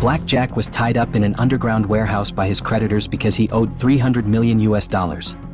Black Jack was tied up in an underground warehouse by his creditors because he owed $300 million.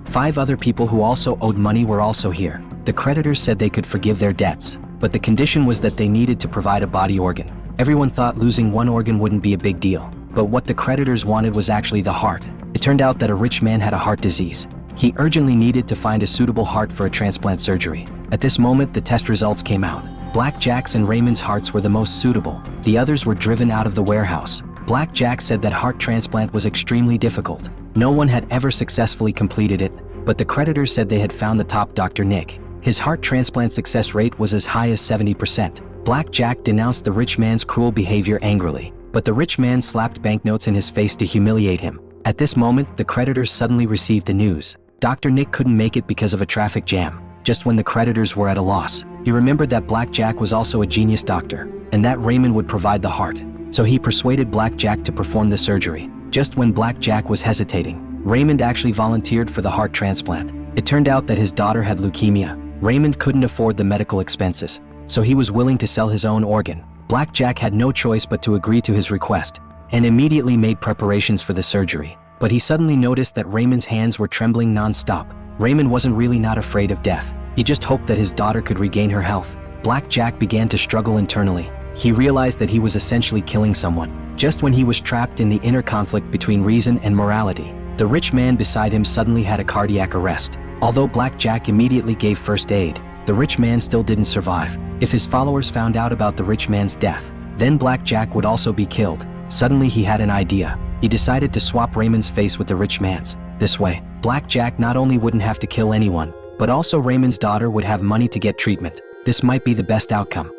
5 other people who also owed money were also here. The creditors said they could forgive their debts, but the condition was that they needed to provide a body organ. Everyone thought losing one organ wouldn't be a big deal, but what the creditors wanted was actually the heart. It turned out that a rich man had a heart disease. He urgently needed to find a suitable heart for a transplant surgery. At this moment, the test results came out. Black Jack's and Raymond's hearts were the most suitable. The others were driven out of the warehouse. Black Jack said that heart transplant was extremely difficult. No one had ever successfully completed it, but the creditors said they had found the top Dr. Nick. His heart transplant success rate was as high as 70%. Black Jack denounced the rich man's cruel behavior angrily, but the rich man slapped banknotes in his face to humiliate him. At this moment, the creditors suddenly received the news. Dr. Nick couldn't make it because of a traffic jam. Just when the creditors were at a loss, he remembered that Black Jack was also a genius doctor, and that Raymond would provide the heart. So he persuaded Black Jack to perform the surgery. Just when Black Jack was hesitating, Raymond actually volunteered for the heart transplant. It turned out that his daughter had leukemia. Raymond couldn't afford the medical expenses, so he was willing to sell his own organ. Black Jack had no choice but to agree to his request, and immediately made preparations for the surgery. But he suddenly noticed that Raymond's hands were trembling non-stop. Raymond wasn't really not afraid of death. He just hoped that his daughter could regain her health. Black Jack began to struggle internally. He realized that he was essentially killing someone. Just when he was trapped in the inner conflict between reason and morality, the rich man beside him suddenly had a cardiac arrest. Although Black Jack immediately gave first aid, the rich man still didn't survive. If his followers found out about the rich man's death, then Black Jack would also be killed. Suddenly he had an idea. He decided to swap Raymond's face with the rich man's. This way, Black Jack not only wouldn't have to kill anyone, but also Raymond's daughter would have money to get treatment. This might be the best outcome.